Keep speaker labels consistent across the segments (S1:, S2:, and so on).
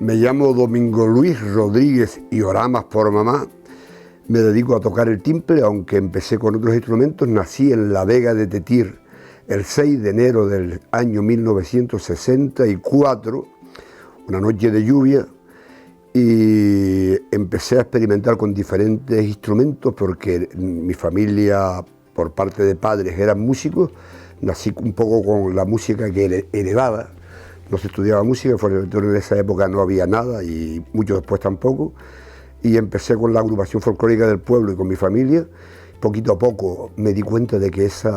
S1: Me llamo Domingo Luis Rodríguez y Oramas por mamá. Me dedico a tocar el timple, aunque empecé con otros instrumentos. Nací en La Vega de Tetir el 6 de enero del año 1964, una noche de lluvia, y empecé a experimentar con diferentes instrumentos porque mi familia, por parte de padres, eran músicos. Nací un poco con la música que heredaba. No se estudiaba música, en esa época no había nada y mucho después tampoco. Y empecé con la agrupación folclórica del pueblo y con mi familia. Poquito a poco me di cuenta de que eso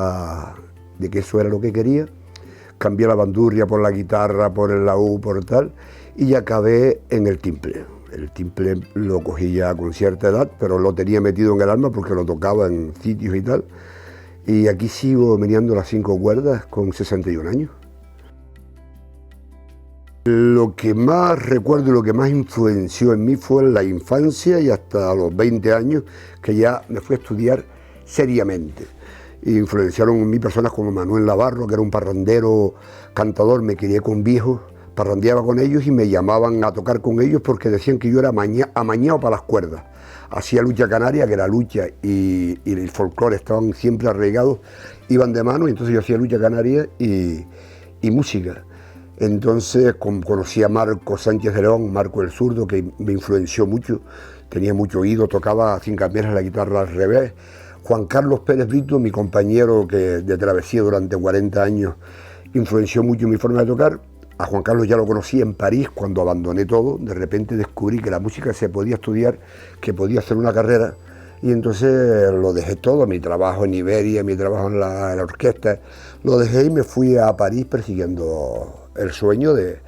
S1: era lo que quería. Cambié la bandurria por la guitarra, por el laúd, por tal, y acabé en el timple. El timple lo cogí ya con cierta edad, pero lo tenía metido en el alma porque lo tocaba en sitios y tal. Y aquí sigo meneando las 5 cuerdas con 61 años. Lo que más recuerdo y lo que más influenció en mí fue la infancia y hasta los 20 años, que ya me fui a estudiar seriamente. Influenciaron en mí personas como Manuel Navarro, que era un parrandero, cantador. Me crié con viejos, parrandeaba con ellos y me llamaban a tocar con ellos porque decían que yo era amañado para las cuerdas. Hacía lucha canaria, que la lucha y el folclore estaban siempre arraigados, iban de mano, y entonces yo hacía lucha canaria y música. Entonces conocí a Marco Sánchez de León, Marco el Zurdo, que me influenció mucho, tenía mucho oído, tocaba sin cambiar la guitarra al revés. Juan Carlos Pérez Brito, mi compañero de travesía durante 40 años, influenció mucho mi forma de tocar. A Juan Carlos ya lo conocí en París cuando abandoné todo. De repente descubrí que la música se podía estudiar, que podía hacer una carrera, y entonces lo dejé todo, mi trabajo en Iberia, mi trabajo en la orquesta, lo dejé y me fui a París persiguiendo el sueño de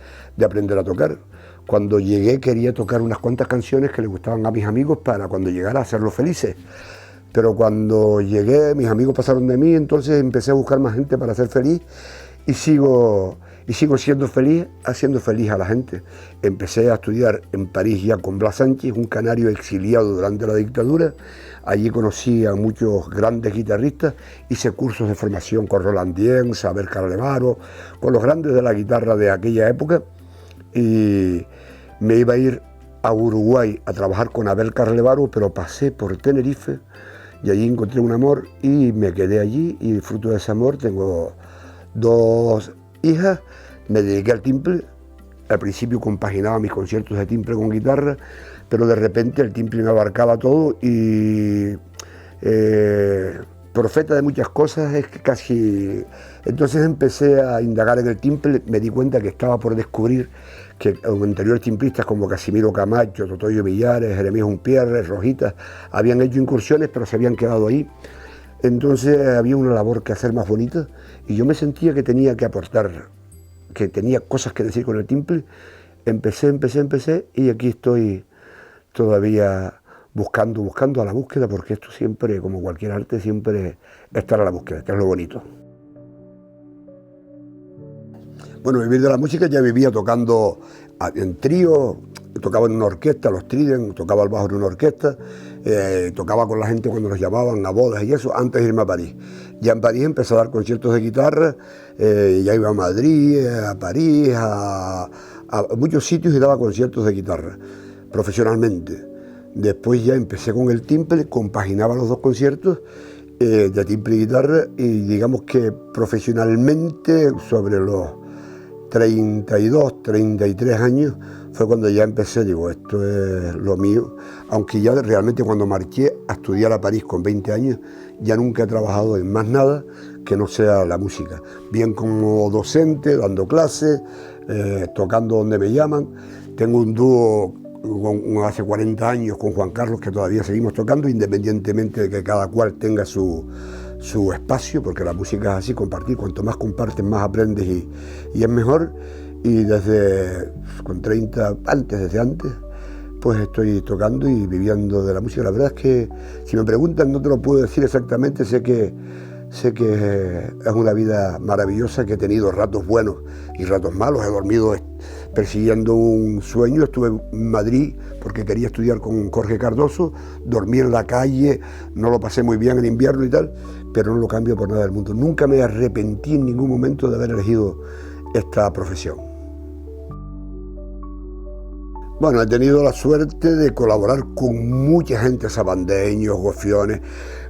S1: aprender a tocar. Cuando llegué quería tocar unas cuantas canciones que le gustaban a mis amigos para cuando llegara a hacerlos felices. Pero cuando llegué, mis amigos pasaron de mí, entonces empecé a buscar más gente para ser feliz y sigo siendo feliz, haciendo feliz a la gente. Empecé a estudiar en París ya con Blas Sánchez, un canario exiliado durante la dictadura. Allí conocí a muchos grandes guitarristas, hice cursos de formación con Roland Dien, Abel Carlevaro, con los grandes de la guitarra de aquella época, y me iba a ir a Uruguay a trabajar con Abel Carlevaro, pero pasé por Tenerife y allí encontré un amor y me quedé allí, y fruto de ese amor tengo 2 hijas. Me dediqué al timple. Al principio compaginaba mis conciertos de timple con guitarra, pero de repente el timple me abarcaba todo y profeta de muchas cosas es que casi... Entonces empecé a indagar en el timple, me di cuenta que estaba por descubrir que anteriores timplistas como Casimiro Camacho, Totoyo Villares, Jeremías Unpierre, Rojitas, habían hecho incursiones pero se habían quedado ahí. Entonces había una labor que hacer más bonita y yo me sentía que tenía que aportar, que tenía cosas que decir con el timple. Empecé y aquí estoy todavía buscando a la búsqueda, porque esto siempre, como cualquier arte, siempre estar a la búsqueda, que es lo bonito. Bueno, vivir de la música, ya vivía tocando en trío, tocaba en una orquesta, los Trident, tocaba al bajo en una orquesta, tocaba con la gente cuando nos llamaban a bodas y eso, antes de irme a París. Ya en París empecé a dar conciertos de guitarra, ya iba a Madrid, a París, a muchos sitios y daba conciertos de guitarra, profesionalmente. Después ya empecé con el timple, compaginaba los 2 conciertos de timple y guitarra, y digamos que profesionalmente sobre los 32, 33 años fue cuando ya empecé, digo, esto es lo mío, aunque ya realmente cuando marché a estudiar a París con 20 años, ya nunca he trabajado en más nada que no sea la música, bien como docente, dando clases, tocando donde me llaman. Tengo un dúo hace 40 años con Juan Carlos que todavía seguimos tocando, independientemente de que cada cual tenga su espacio, porque la música es así, compartir, cuanto más compartes más aprendes y es mejor. Y desde antes, pues estoy tocando y viviendo de la música. La verdad es que si me preguntan no te lo puedo decir exactamente, sé que es una vida maravillosa, que he tenido ratos buenos y ratos malos, he dormido persiguiendo un sueño, estuve en Madrid porque quería estudiar con Jorge Cardoso, dormí en la calle, no lo pasé muy bien en invierno y tal, pero no lo cambio por nada del mundo. Nunca me arrepentí en ningún momento de haber elegido esta profesión. Bueno, he tenido la suerte de colaborar con mucha gente, sabandeños, gofiones,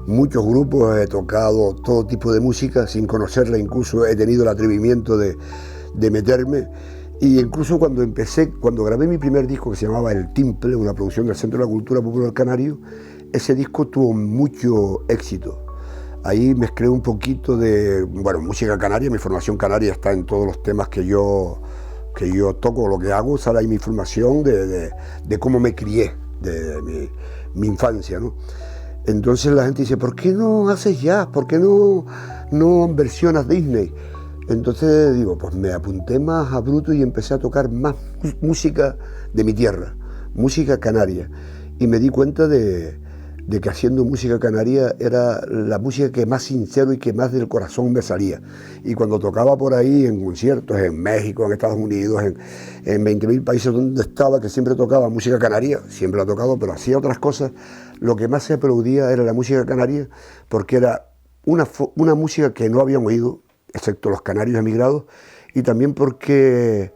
S1: muchos grupos, he tocado todo tipo de música sin conocerla, incluso he tenido el atrevimiento de meterme. Y incluso cuando grabé mi primer disco que se llamaba El Timple, una producción del Centro de la Cultura Popular Canario, ese disco tuvo mucho éxito. Ahí mezclé un poquito de, bueno, música canaria, mi formación canaria está en todos los temas que yo toco, lo que hago, sale ahí mi formación de cómo me crié, de mi infancia, ¿no? Entonces la gente dice, ¿por qué no haces jazz? ¿Por qué no versionas Disney? Entonces digo, pues me apunté más a bruto y empecé a tocar más música de mi tierra, música canaria. Y me di cuenta de que haciendo música canaria era la música que más sincero y que más del corazón me salía. Y cuando tocaba por ahí en conciertos, en México, en Estados Unidos, en 20.000 países donde estaba, que siempre tocaba música canaria, siempre la he tocado, pero hacía otras cosas, lo que más se aplaudía era la música canaria, porque era una música que no habían oído, excepto los canarios emigrados, y también porque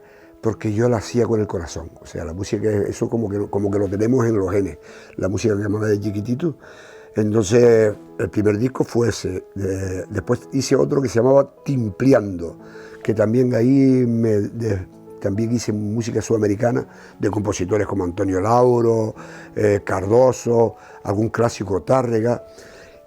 S1: yo la hacía con el corazón. O sea, la música, eso como que lo tenemos en los genes, la música que amaba de chiquitito. Entonces, el primer disco fue ese. Después hice otro que se llamaba Timpleando, que también ahí también hice música sudamericana de compositores como Antonio Lauro, Cardoso, algún clásico, Tárrega.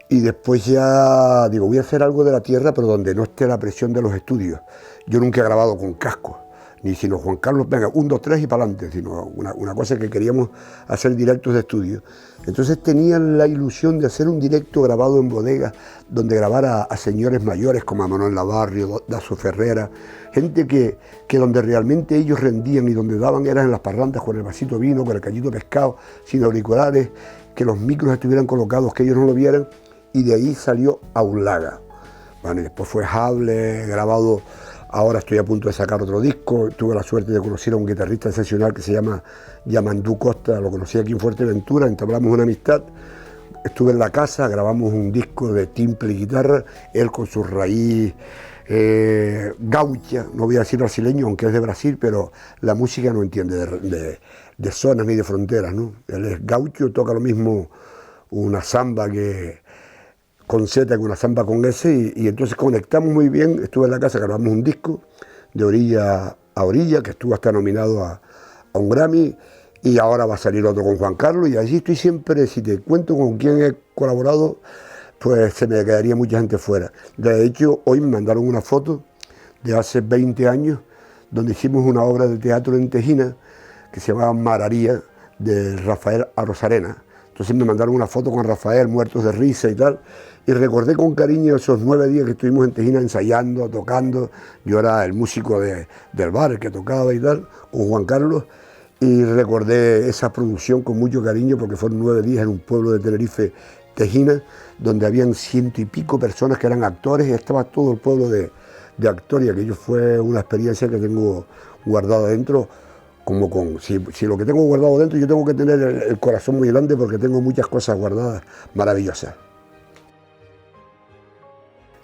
S1: Y después ya digo, voy a hacer algo de la tierra, pero donde no esté la presión de los estudios. Yo nunca he grabado con casco, ni sino Juan Carlos, venga, 1, 2, 3 y para adelante, sino una cosa que queríamos hacer directos de estudio. Entonces tenían la ilusión de hacer un directo grabado en bodegas, donde grabara a señores mayores como a Manuel Labarrio, Dazo Ferrera, gente que donde realmente ellos rendían y donde daban eran en las parrandas con el vasito de vino, con el callito de pescado, sin auriculares, que los micros estuvieran colocados, que ellos no lo vieran, y de ahí salió Aulaga. Bueno, y después fue Hable, grabado. Ahora estoy a punto de sacar otro disco. Tuve la suerte de conocer a un guitarrista excepcional que se llama Yamandú Costa, lo conocí aquí en Fuerteventura, entablamos una amistad. Estuve en la casa, grabamos un disco de timple y guitarra, él con su raíz gaucha, no voy a decir brasileño, aunque es de Brasil, pero la música no entiende de zonas ni de fronteras, ¿no? Él es gaucho, toca lo mismo una samba con Z que una samba con S, y entonces conectamos muy bien. Estuve en la casa, grabamos un disco de orilla a orilla, que estuvo hasta nominado a un Grammy, y ahora va a salir otro con Juan Carlos, y allí estoy siempre. Si te cuento con quién he colaborado, pues se me quedaría mucha gente fuera. De hecho, hoy me mandaron una foto de hace 20 años, donde hicimos una obra de teatro en Tejina, que se llamaba Mararía, de Rafael Arozarena. Entonces me mandaron una foto con Rafael, muertos de risa y tal, y recordé con cariño esos 9 días que estuvimos en Tejina ensayando, tocando. Yo era el músico del bar, el que tocaba y tal, con Juan Carlos, y recordé esa producción con mucho cariño, porque fueron 9 días en un pueblo de Tenerife, Tejina, donde habían 100 y pico personas que eran actores, y estaba todo el pueblo de actores, y aquello fue una experiencia que tengo guardada dentro. Si lo que tengo guardado dentro, yo tengo que tener el corazón muy grande, porque tengo muchas cosas guardadas maravillosas.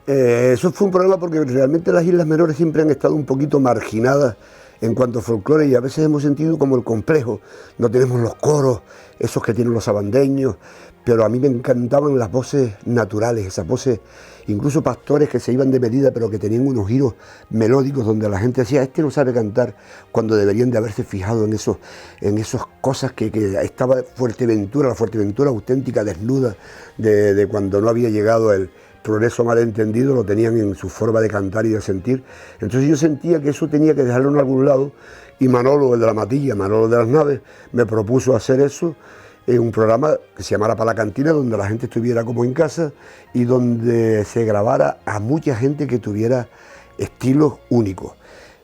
S1: Eso fue un problema, porque realmente las Islas Menores siempre han estado un poquito marginadas en cuanto a folclore, y a veces hemos sentido como el complejo. No tenemos los coros, esos que tienen los sabandeños, pero a mí me encantaban las voces naturales, esas voces, incluso pastores que se iban de medida, pero que tenían unos giros melódicos donde la gente decía, este no sabe cantar, cuando deberían de haberse fijado en esas cosas que estaba Fuerteventura, la Fuerteventura auténtica, desnuda, de cuando no había llegado el progreso malentendido, lo tenían en su forma de cantar y de sentir. Entonces yo sentía que eso tenía que dejarlo en algún lado, y Manolo, el de la Matilla, Manolo de las Naves, me propuso hacer eso en un programa que se llamara Para la Cantina, donde la gente estuviera como en casa y donde se grabara a mucha gente que tuviera estilos únicos.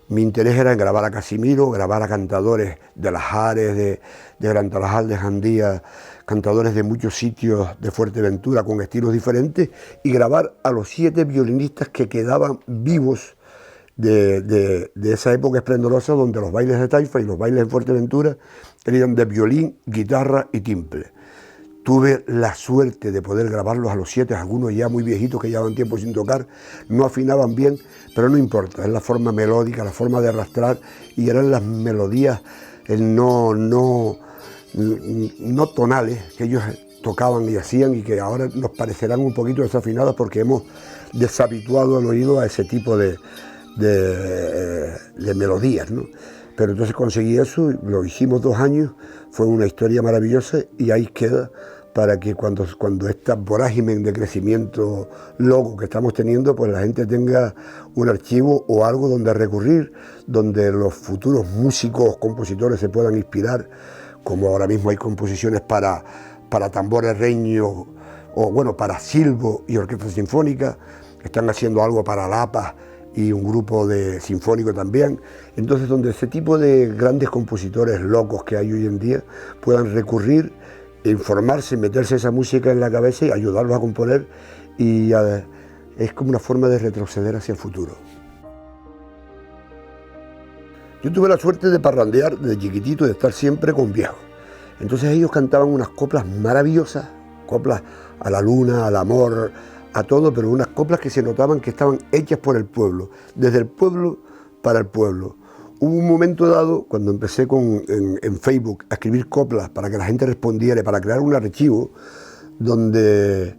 S1: Mi interés era en grabar a Casimiro, grabar a cantadores de Las Ares, de Gran Tarajal, de Jandía, cantadores de muchos sitios de Fuerteventura con estilos diferentes, y grabar a los 7 violinistas que quedaban vivos de esa época esplendorosa, donde los bailes de taifa y los bailes en Fuerteventura eran de violín, guitarra y timple. Tuve la suerte de poder grabarlos a los 7, algunos ya muy viejitos que llevaban tiempo sin tocar, no afinaban bien, pero no importa, es la forma melódica, la forma de arrastrar, y eran las melodías no tonales que ellos tocaban y hacían y que ahora nos parecerán un poquito desafinadas porque hemos deshabituado el oído a ese tipo de melodías, ¿no? Pero entonces conseguí eso, lo hicimos 2 años, fue una historia maravillosa y ahí queda para que cuando esta vorágine de crecimiento loco que estamos teniendo, pues la gente tenga un archivo o algo donde recurrir, donde los futuros músicos, compositores se puedan inspirar, como ahora mismo hay composiciones para tambores reños, o bueno, para silbo y orquesta sinfónica, están haciendo algo para Lapa y un grupo de sinfónico también. Entonces, donde ese tipo de grandes compositores locos que hay hoy en día puedan recurrir, informarse, meterse esa música en la cabeza y ayudarlos a componer, y es como una forma de retroceder hacia el futuro. Yo tuve la suerte de parrandear desde chiquitito, de estar siempre con viejos. Entonces ellos cantaban unas coplas maravillosas, coplas a la luna, al amor, a todo, pero unas coplas que se notaban que estaban hechas por el pueblo, desde el pueblo para el pueblo. Hubo un momento dado, cuando empecé en Facebook a escribir coplas para que la gente respondiera, para crear un archivo, donde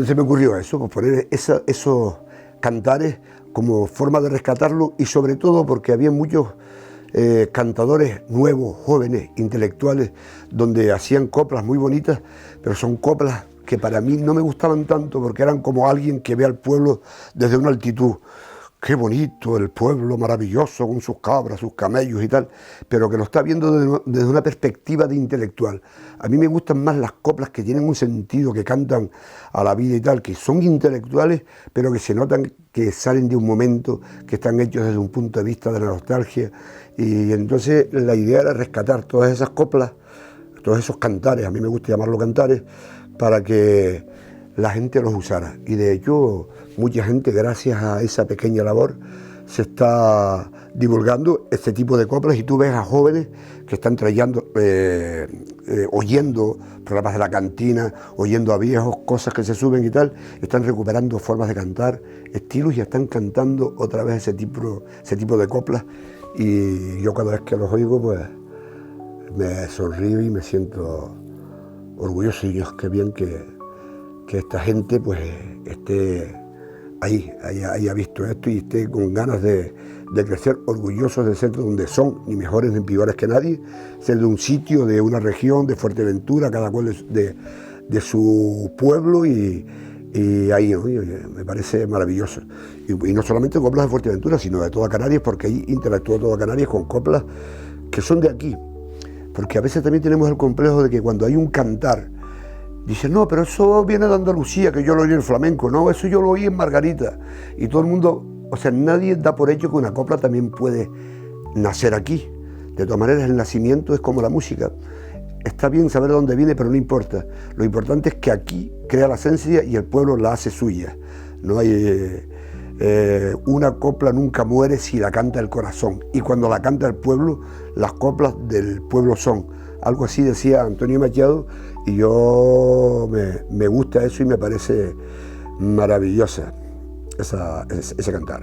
S1: se me ocurrió eso, pues poner esos cantares como forma de rescatarlo, y sobre todo porque había muchos cantadores nuevos, jóvenes, intelectuales, donde hacían coplas muy bonitas, pero son coplas que para mí no me gustaban tanto porque eran como alguien que ve al pueblo desde una altitud. Qué bonito el pueblo, maravilloso, con sus cabras, sus camellos y tal, pero que lo está viendo desde una perspectiva de intelectual. A mí me gustan más las coplas que tienen un sentido, que cantan a la vida y tal, que son intelectuales, pero que se notan que salen de un momento, que están hechos desde un punto de vista de la nostalgia. Y entonces la idea era rescatar todas esas coplas, todos esos cantares, a mí me gusta llamarlo cantares, para que la gente los usara. Y de hecho, mucha gente, gracias a esa pequeña labor, se está divulgando este tipo de coplas, y tú ves a jóvenes que están trayendo, oyendo programas de la cantina, oyendo a viejos, cosas que se suben y tal, están recuperando formas de cantar, estilos, y están cantando otra vez ese tipo de coplas. Y yo cada vez que los oigo, pues me sonrío y me siento orgulloso, y Dios, qué bien que esta gente pues esté ahí, haya visto esto y esté con ganas de crecer, orgullosos de ser de donde son, ni mejores ni peores que nadie, ser de un sitio, de una región, de Fuerteventura, cada cual de su pueblo, y ahí, ¿no? Me parece maravilloso. Y no solamente coplas de Fuerteventura, sino de toda Canarias, porque ahí interactúa toda Canarias con coplas que son de aquí. Porque a veces también tenemos el complejo de que cuando hay un cantar, dicen, no, pero eso viene de Andalucía, que yo lo oí en el flamenco. No, eso yo lo oí en Margarita. Y todo el mundo, o sea, nadie da por hecho que una copla también puede nacer aquí. De todas maneras, el nacimiento es como la música. Está bien saber de dónde viene, pero no importa. Lo importante es que aquí crea la esencia y el pueblo la hace suya. No hay una copla nunca muere si la canta el corazón. Y cuando la canta el pueblo, las coplas del pueblo son. Algo así decía Antonio Machado, y yo me gusta eso y me parece maravillosa ese cantar.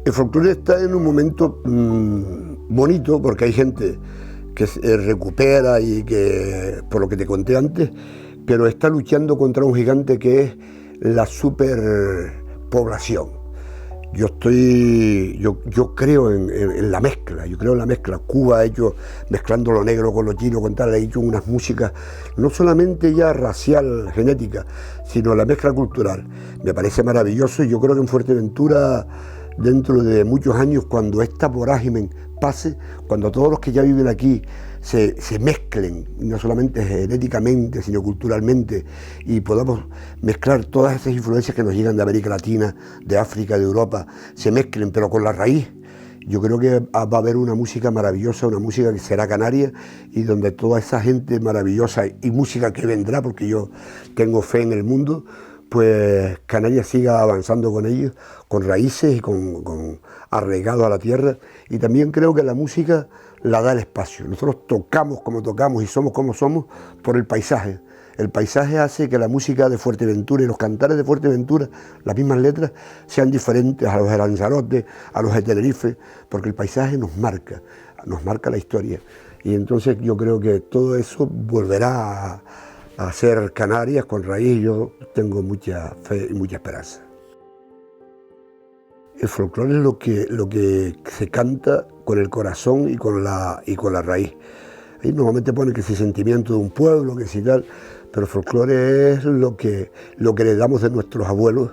S1: El folclore está en un momento bonito, porque hay gente que recupera y que, por lo que te conté antes, pero está luchando contra un gigante que es la superpoblación. Yo creo en la mezcla, Cuba ha hecho, mezclando lo negro con lo chino, con tal, ha hecho unas músicas no solamente ya racial, genética, sino la mezcla cultural. Me parece maravilloso, y yo creo que en Fuerteventura, dentro de muchos años, cuando esta vorágine pase, cuando todos los que ya viven aquí se mezclen, no solamente genéticamente, sino culturalmente, y podamos mezclar todas esas influencias que nos llegan de América Latina, de África, de Europa, se mezclen, pero con la raíz. Yo creo que va a haber una música maravillosa, una música que será canaria, y donde toda esa gente maravillosa y música que vendrá, porque yo tengo fe en el mundo, pues Canarias siga avanzando con ellos, con raíces y con arraigado a la tierra. Y también creo que la música la da el espacio. Nosotros tocamos como tocamos y somos como somos por el paisaje. El paisaje hace que la música de Fuerteventura y los cantares de Fuerteventura, las mismas letras, sean diferentes a los de Lanzarote, a los de Tenerife, porque el paisaje nos marca la historia. Y entonces yo creo que todo eso volverá a ser Canarias con raíz. Yo tengo mucha fe y mucha esperanza. El folclore es lo que se canta con el corazón y con la raíz. Ahí normalmente pone que ese sentimiento de un pueblo, que si tal, pero el folclore es lo que heredamos de nuestros abuelos,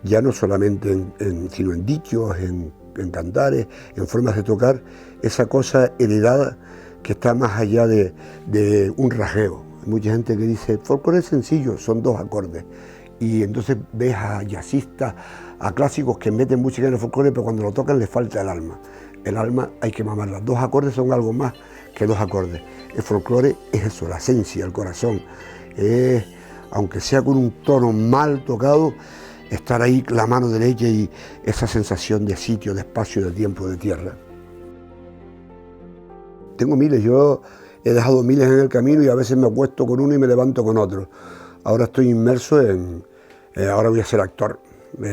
S1: ya no solamente sino en dichos, en cantares, en formas de tocar, esa cosa heredada que está más allá de un rasgueo. Hay mucha gente que dice, el folclore es sencillo, son 2 acordes. Y entonces ves a jazzistas, a clásicos que meten música en el folclore, pero cuando lo tocan les falta el alma. El alma hay que mamarla. 2 acordes son algo más que 2 acordes. El folclore es eso, la esencia, el corazón. Aunque sea con un tono mal tocado, estar ahí la mano derecha y esa sensación de sitio, de espacio, de tiempo, de tierra. Tengo miles, yo he dejado miles en el camino y a veces me acuesto con uno y me levanto con otro. Ahora estoy inmerso ahora voy a ser actor. Voy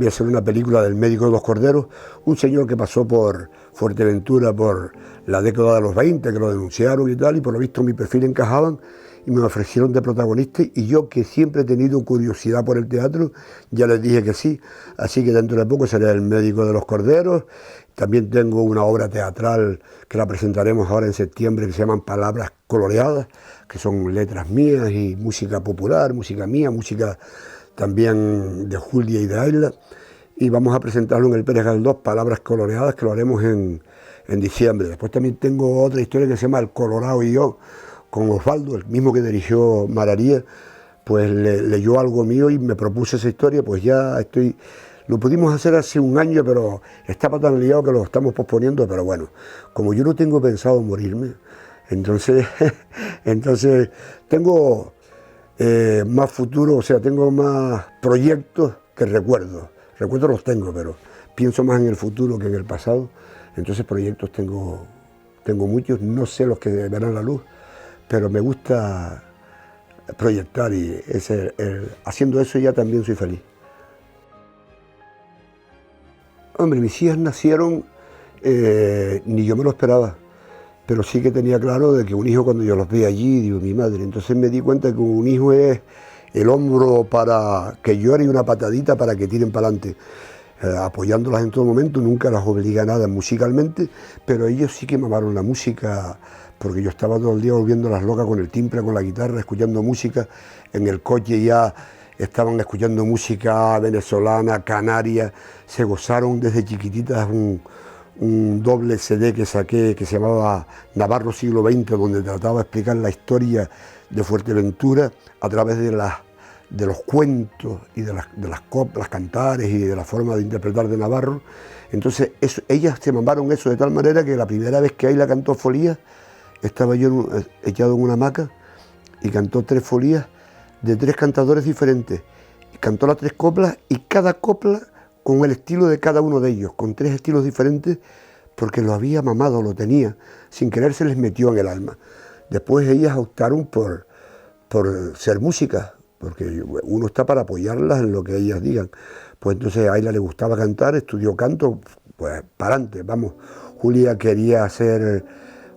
S1: a hacer una película del médico de los corderos, un señor que pasó por Fuerteventura por la década de los 20, que lo denunciaron y tal, y por lo visto mi perfil encajaban y me ofrecieron de protagonista, y yo, que siempre he tenido curiosidad por el teatro, ya les dije que sí, así que dentro de poco seré el médico de los corderos. También tengo una obra teatral que la presentaremos ahora en septiembre, que se llaman Palabras Coloreadas, que son letras mías y música popular, música mía, música también de Julia y de Ayla, y vamos a presentarlo en el Pérez Galdós, Palabras Coloreadas, que lo haremos en diciembre. Después también tengo otra historia que se llama El Colorado y yo, con Osvaldo, el mismo que dirigió Mararía, pues leyó algo mío y me propuso esa historia, pues ya estoy... Lo pudimos hacer hace un año, pero estaba tan liado que lo estamos posponiendo, pero bueno, como yo no tengo pensado morirme, entonces tengo más futuro, o sea, tengo más proyectos que recuerdos. Recuerdos los tengo, pero pienso más en el futuro que en el pasado. Entonces proyectos tengo muchos, no sé los que verán la luz, pero me gusta proyectar y haciendo eso ya también soy feliz. Hombre, mis hijas nacieron, ni yo me lo esperaba, pero sí que tenía claro de que un hijo, cuando yo los vi allí, digo, mi madre, entonces me di cuenta que un hijo es el hombro para que llore y una patadita para que tiren para adelante, apoyándolas en todo momento. Nunca las obligué a nada musicalmente, pero ellos sí que me amaron la música, porque yo estaba todo el día volviéndolas locas con el timbre, con la guitarra, escuchando música. En el coche ya estaban escuchando música venezolana, canaria, se gozaron desde chiquititas un doble CD que saqué que se llamaba Navarro Siglo XX, donde trataba de explicar la historia de Fuerteventura a través de los cuentos y de las coplas, cantares y de la forma de interpretar de Navarro. Entonces ellas se mamaron eso de tal manera que la primera vez que Ayla cantó folías, estaba yo echado en una hamaca y cantó 3 folías de 3 cantadores diferentes. Y cantó las 3 coplas y cada copla con el estilo de cada uno de ellos, con 3 estilos diferentes, porque lo había mamado, lo tenía, sin querer se les metió en el alma. Después ellas optaron por ser músicas, porque uno está para apoyarlas en lo que ellas digan. Pues entonces a Ayla le gustaba cantar, estudió canto, pues para adelante, vamos. Julia quería hacer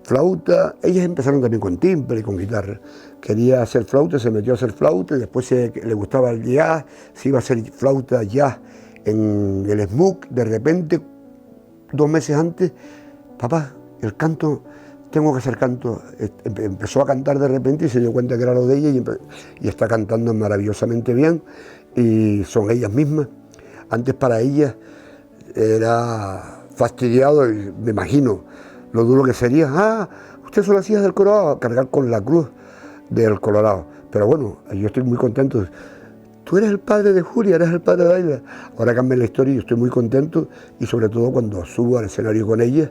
S1: flauta, ellas empezaron también con timbre y con guitarra. Quería hacer flauta, se metió a hacer flauta, y después le gustaba el jazz, se iba a hacer flauta jazz en el SMUC. De repente, 2 meses antes, papá, el canto, tengo que hacer canto. Empezó a cantar de repente y se dio cuenta que era lo de ella, y está cantando maravillosamente bien, y son ellas mismas. Antes para ellas era fastidiado, y me imagino lo duro que sería, ustedes son las hijas del Colorado, cargar con la cruz del Colorado. Pero bueno, yo estoy muy contento. Tú eres el padre de Julia, eres el padre de Ayla. Ahora cambia la historia y yo estoy muy contento, y sobre todo cuando subo al escenario con ellas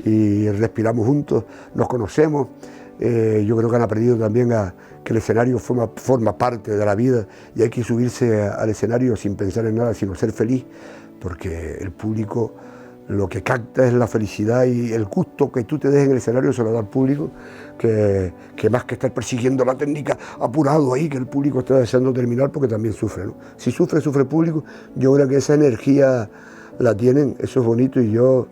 S1: y respiramos juntos, nos conocemos. Yo creo que han aprendido también que el escenario forma parte de la vida, y hay que subirse al escenario sin pensar en nada, sino ser feliz, porque el público lo que capta es la felicidad y el gusto que tú te des en el escenario se lo da al público, que más que estar persiguiendo la técnica apurado ahí, que el público está deseando terminar porque también sufre, ¿no? Si sufre, sufre el público. Yo creo que esa energía la tienen, eso es bonito y yo,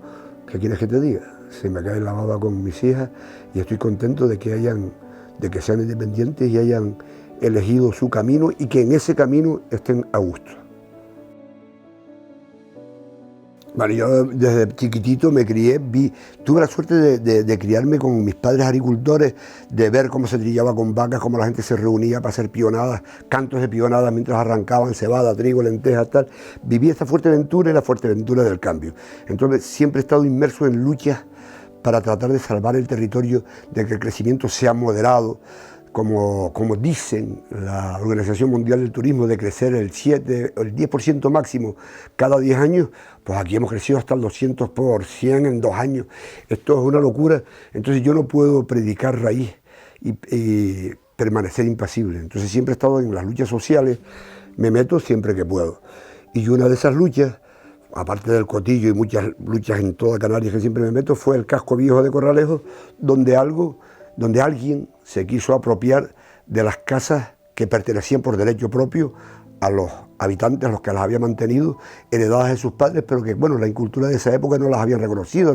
S1: ¿qué quieres que te diga? Se me cae la baba con mis hijas y estoy contento de que sean independientes y hayan elegido su camino y que en ese camino estén a gusto. Bueno, yo desde chiquitito me crié, tuve la suerte de criarme con mis padres agricultores, de ver cómo se trillaba con vacas, cómo la gente se reunía para hacer pionadas, cantos de pionadas mientras arrancaban cebada, trigo, lentejas, tal. Viví esta Fuerteventura y la Fuerteventura del cambio. Entonces siempre he estado inmerso en luchas para tratar de salvar el territorio, de que el crecimiento sea moderado, como dicen la Organización Mundial del Turismo, de crecer el 7 o el 10% máximo cada 10 años, pues aquí hemos crecido hasta el 200% en 2 años. Esto es una locura. Entonces yo no puedo predicar raíz y permanecer impasible. Entonces siempre he estado en las luchas sociales, me meto siempre que puedo. Y una de esas luchas, aparte del cotillo y muchas luchas en toda Canarias que siempre me meto, fue el casco viejo de Corralejo, donde alguien se quiso apropiar de las casas que pertenecían por derecho propio a los habitantes, a los que las habían mantenido, heredadas de sus padres, pero que, bueno, la incultura de esa época no las habían reconocido,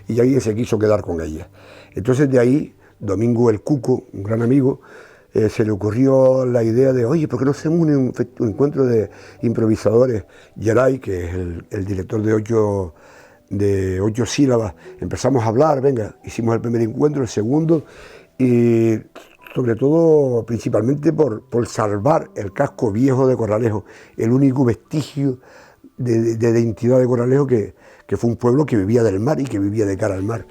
S1: y alguien se quiso quedar con ellas. Entonces de ahí, Domingo el Cuco, un gran amigo, se le ocurrió la idea de, oye, ¿por qué no hacemos un encuentro de improvisadores? Geray, que es el director de 8 sílabas, empezamos a hablar, venga, hicimos el primer encuentro, el segundo, y sobre todo, principalmente por salvar el casco viejo de Corralejo, el único vestigio de identidad de Corralejo que fue un pueblo que vivía del mar y que vivía de cara al mar.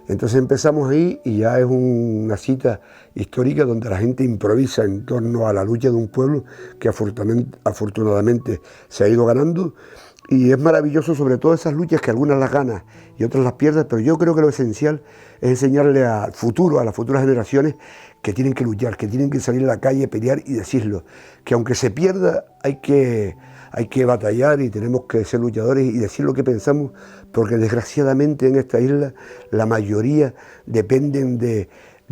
S1: Entonces empezamos ahí y ya es una cita histórica donde la gente improvisa en torno a la lucha de un pueblo que afortunadamente se ha ido ganando. Y es maravilloso sobre todo esas luchas que algunas las ganas y otras las pierdes, pero yo creo que lo esencial es enseñarle al futuro, a las futuras generaciones, que tienen que luchar, que tienen que salir a la calle, pelear y decirlo, que aunque se pierda hay que batallar y tenemos que ser luchadores y decir lo que pensamos, porque desgraciadamente en esta isla la mayoría dependen de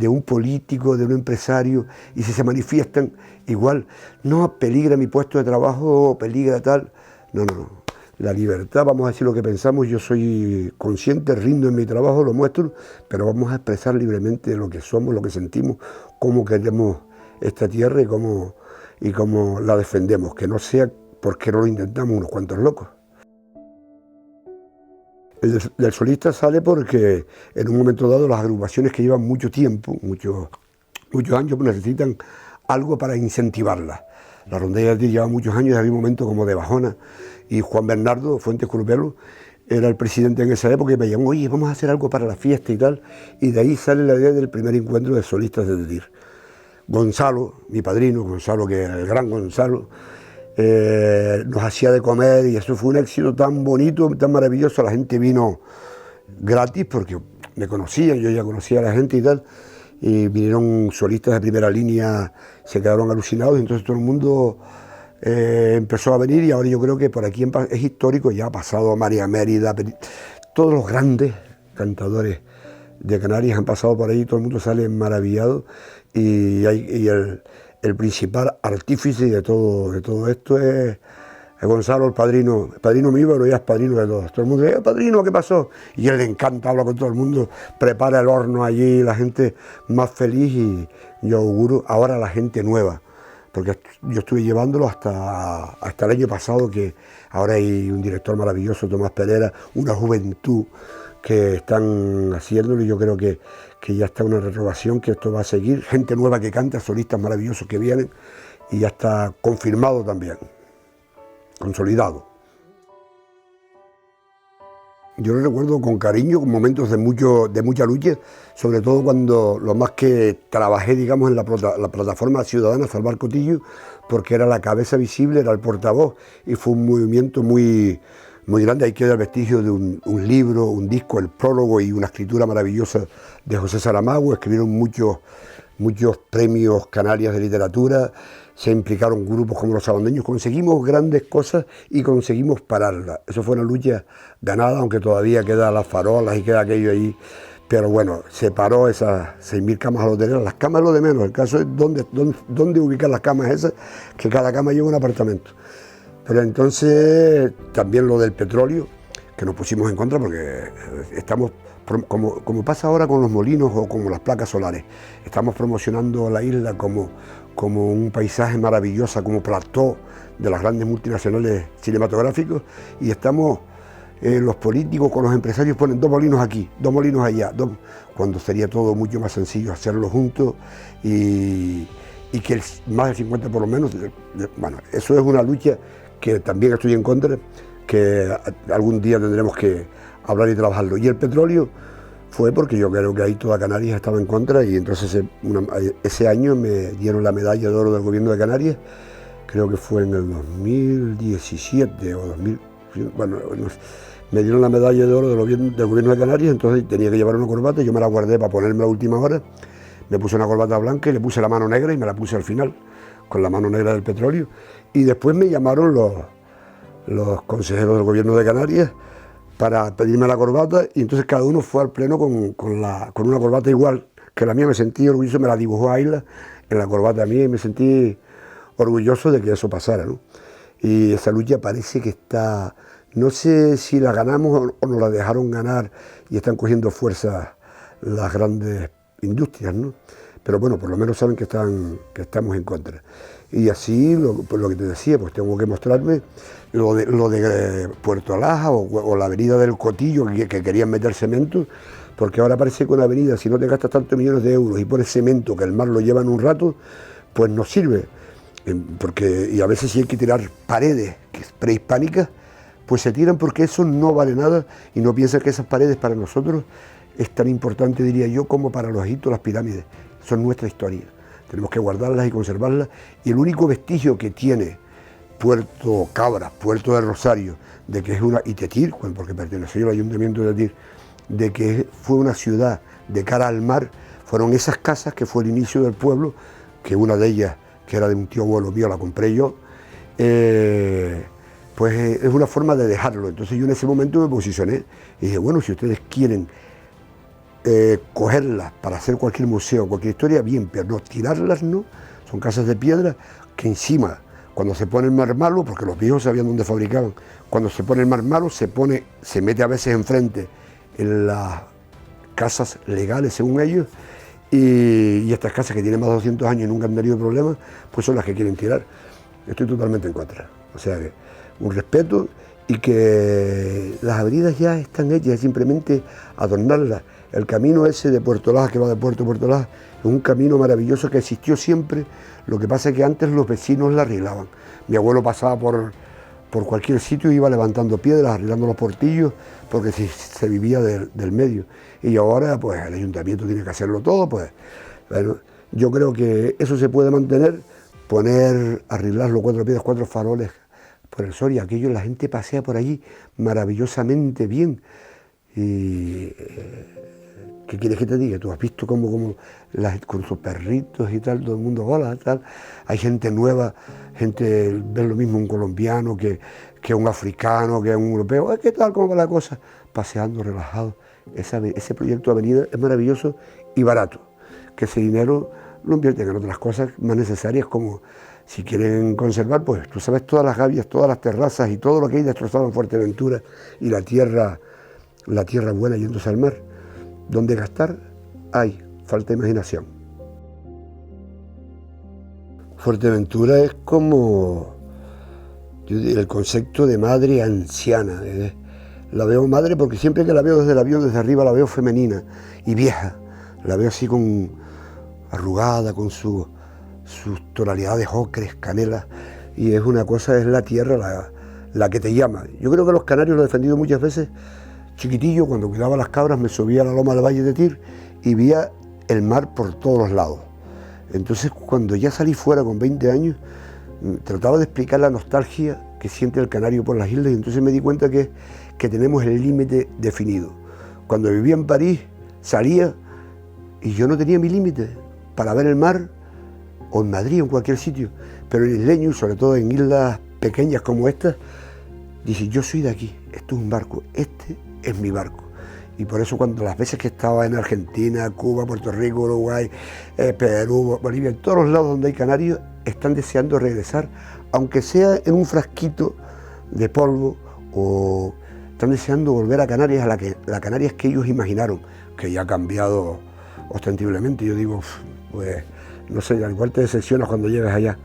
S1: un político, de un empresario, y si se manifiestan igual, no peligra mi puesto de trabajo, peligra tal, no. La libertad, vamos a decir lo que pensamos, yo soy consciente, rindo en mi trabajo, lo muestro, pero vamos a expresar libremente lo que somos, lo que sentimos, cómo queremos esta tierra y cómo la defendemos, que no sea porque no lo intentamos unos cuantos locos. El del solista sale porque en un momento dado las agrupaciones que llevan mucho tiempo, muchos años, pues necesitan algo para incentivarlas. La Rondalla del Tir lleva muchos años y había un momento como de bajona, y Juan Bernardo Fuentes Curvelo era el presidente en esa época y me llamó, oye, vamos a hacer algo para la fiesta y tal, y de ahí sale la idea del primer encuentro de solistas de Tir. Gonzalo, mi padrino, Gonzalo, que el gran Gonzalo, nos hacía de comer y eso fue un éxito tan bonito, tan maravilloso. La gente vino gratis porque me conocían, yo ya conocía a la gente y tal, y vinieron solistas de primera línea, se quedaron alucinados y entonces todo el mundo empezó a venir y ahora yo creo que por aquí es histórico, ya ha pasado María Mérida, todos los grandes cantadores de Canarias han pasado por ahí, todo el mundo sale maravillado y el principal artífice de todo esto es Gonzalo, el padrino mío, pero ya es padrino de todos. Todo el mundo dice, padrino, ¿qué pasó? Y a él le encanta, habla con todo el mundo, prepara el horno allí, la gente más feliz y yo auguro ahora la gente nueva, porque yo estuve llevándolo hasta el año pasado, que ahora hay un director maravilloso, Tomás Pereira, una juventud que están haciéndolo y yo creo que ya está una renovación, que esto va a seguir, gente nueva que canta, solistas maravillosos que vienen y ya está confirmado también, consolidado. Yo lo recuerdo con cariño, con momentos de mucha lucha, sobre todo cuando lo más que trabajé, digamos, en la plataforma ciudadana Salvar Cotillo, porque era la cabeza visible, era el portavoz y fue un movimiento muy grande. Ahí queda el vestigio de un libro, un disco, el prólogo y una escritura maravillosa de José Saramago. Escribieron muchos premios Canarias de literatura. se implicaron grupos como los sabandeños, conseguimos grandes cosas y conseguimos pararlas. Eso fue una lucha ganada, aunque todavía quedan las farolas y queda aquello ahí. Pero bueno, se paró esas 6.000 camas hoteleras, las camas lo de menos, el caso es dónde ubicar las camas esas, que cada cama lleva un apartamento. Pero entonces también lo del petróleo, que nos pusimos en contra porque estamos, como pasa ahora con los molinos o como las placas solares, estamos promocionando la isla como un paisaje maravilloso, como plató de las grandes multinacionales cinematográficos, y estamos, los políticos con los empresarios ponen 2 molinos aquí, 2 molinos allá, cuando sería todo mucho más sencillo hacerlo juntos y que más del 50 por lo menos, bueno, eso es una lucha que también estoy en contra, que algún día tendremos que hablar y trabajarlo. Y el petróleo fue porque yo creo que ahí toda Canarias estaba en contra, y entonces ese año me dieron la medalla de oro del gobierno de Canarias, creo que fue en el 2017 o 2000, bueno, me dieron la medalla de oro del gobierno de Canarias, entonces tenía que llevar una corbata, yo me la guardé para ponerme a última hora, me puse una corbata blanca y le puse la mano negra y me la puse al final, con la mano negra del petróleo, y después me llamaron los consejeros del gobierno de Canarias para pedirme la corbata, y entonces cada uno fue al pleno con una corbata igual que la mía. Me sentí orgulloso, me la dibujó Ayla en la corbata mía y me sentí orgulloso de que eso pasara, ¿no? Y esa lucha parece que está, no sé si la ganamos o nos la dejaron ganar y están cogiendo fuerza las grandes industrias, ¿no? Pero bueno, por lo menos saben que estamos en contra. Y así, por lo que te decía, pues tengo que mostrarme lo de Puerto Alhaja o la avenida del Cotillo, que querían meter cemento, porque ahora parece que una avenida, si no te gastas tantos millones de euros y pones cemento, que el mar lo lleva en un rato, pues no sirve. Y a veces si hay que tirar paredes prehispánicas, pues se tiran porque eso no vale nada, y no piensan que esas paredes para nosotros es tan importante, diría yo, como para los egipcios las pirámides. Son nuestra historia. Tenemos que guardarlas y conservarlas, y el único vestigio que tiene Puerto Cabras, Puerto de Rosario, de que es y Tetir, porque perteneció al ayuntamiento de Tetir, de que fue una ciudad de cara al mar, fueron esas casas que fue el inicio del pueblo, que una de ellas, que era de un tío abuelo mío, la compré yo, pues es una forma de dejarlo. Entonces yo en ese momento me posicioné y dije, bueno, si ustedes quieren cogerlas para hacer cualquier museo, cualquier historia, bien, pero no tirarlas, no. Son casas de piedra que encima, cuando se pone el mar malo, porque los viejos sabían dónde fabricaban, cuando se pone el mar malo, se mete a veces enfrente en las casas legales, según ellos, y estas casas que tienen más de 200 años y nunca han tenido problemas, pues son las que quieren tirar. Estoy totalmente en contra. O sea, que un respeto, y que las avenidas ya están hechas, simplemente adornarlas. El camino ese de Puerto Alhaja, que va de Puerto a Puerto Alhaja, es un camino maravilloso que existió siempre. Lo que pasa es que antes los vecinos la arreglaban. Mi abuelo pasaba por cualquier sitio y iba levantando piedras, arreglando los portillos, porque se vivía del medio. Y ahora, pues, el ayuntamiento tiene que hacerlo todo, pues. Bueno, yo creo que eso se puede mantener, arreglar los 4 piedras, 4 faroles por el sol, y aquello, la gente pasea por allí maravillosamente bien. Y ¿qué quieres que te diga? Tú has visto cómo con sus perritos y tal, todo el mundo hola, tal. Hay gente nueva, ves lo mismo un colombiano que un africano, que un europeo. ¿Qué tal? ¿Cómo va la cosa? Paseando, relajado. Ese proyecto de avenida es maravilloso y barato. Que ese dinero lo invierten en otras cosas más necesarias, como si quieren conservar, pues tú sabes, todas las gavias, todas las terrazas y todo lo que hay destrozado en Fuerteventura, y la tierra buena yéndose al mar. Donde gastar hay, falta imaginación. Fuerteventura es como el concepto de madre anciana. La veo madre porque siempre que la veo desde el avión, desde arriba, la veo femenina y vieja. La veo así arrugada, con sus tonalidades ocres, canelas, y es la tierra la que te llama. Yo creo que los canarios lo he defendido muchas veces. Chiquitillo, cuando cuidaba las cabras, me subía a la loma del Valle de Tir y veía el mar por todos los lados. Entonces, cuando ya salí fuera con 20 años, trataba de explicar la nostalgia que siente el canario por las islas, y entonces me di cuenta que tenemos el límite definido. Cuando vivía en París, salía y yo no tenía mi límite. Para ver el mar o en Madrid o en cualquier sitio, pero el isleño, y sobre todo en islas pequeñas como esta, dice, yo soy de aquí, esto es un barco, este es mi barco. Y por eso cuando las veces que estaba en Argentina, Cuba, Puerto Rico, Uruguay, Perú, Bolivia, en todos los lados donde hay canarios, están deseando regresar, aunque sea en un frasquito de polvo, o están deseando volver a Canarias, a la Canarias que ellos imaginaron, que ya ha cambiado ostensiblemente. Yo digo, pues, no sé, al igual te decepcionas cuando llegas allá.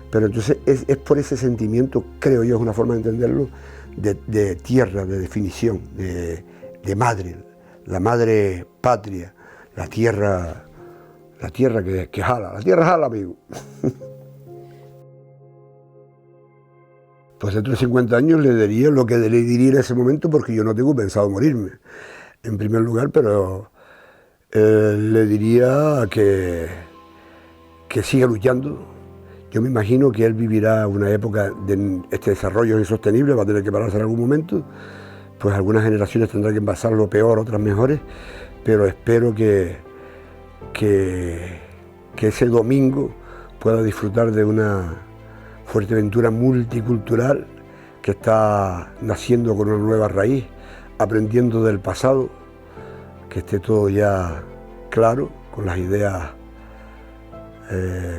S1: Pero entonces es por ese sentimiento, creo yo, es una forma de entenderlo, de tierra, de definición, de madre, la madre patria, la tierra que jala, la tierra jala, amigo. Pues dentro de 50 años le diría lo que le diría en ese momento, porque yo no tengo pensado morirme, en primer lugar, pero le diría que siga luchando. Yo me imagino que él vivirá una época de este desarrollo insostenible, va a tener que pararse en algún momento, pues algunas generaciones tendrán que pasarlo peor, otras mejores, pero espero que ese domingo pueda disfrutar de una Fuerteventura multicultural que está naciendo con una nueva raíz, aprendiendo del pasado, que esté todo ya claro, con las ideas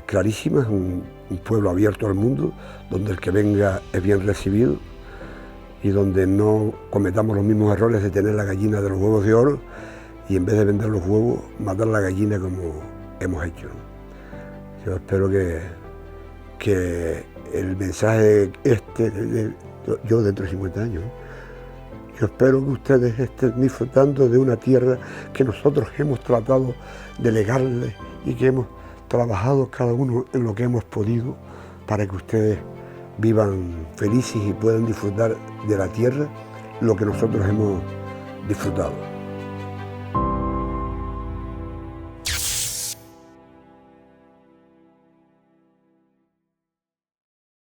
S1: clarísimas, un pueblo abierto al mundo, donde el que venga es bien recibido y donde no cometamos los mismos errores de tener la gallina de los huevos de oro y en vez de vender los huevos, matar la gallina como hemos hecho. Yo espero que el mensaje yo dentro de 50 años, yo espero que ustedes estén disfrutando de una tierra que nosotros hemos tratado de legarles y que hemos trabajado cada uno en lo que hemos podido para que ustedes vivan felices y puedan disfrutar de la tierra lo que nosotros hemos disfrutado.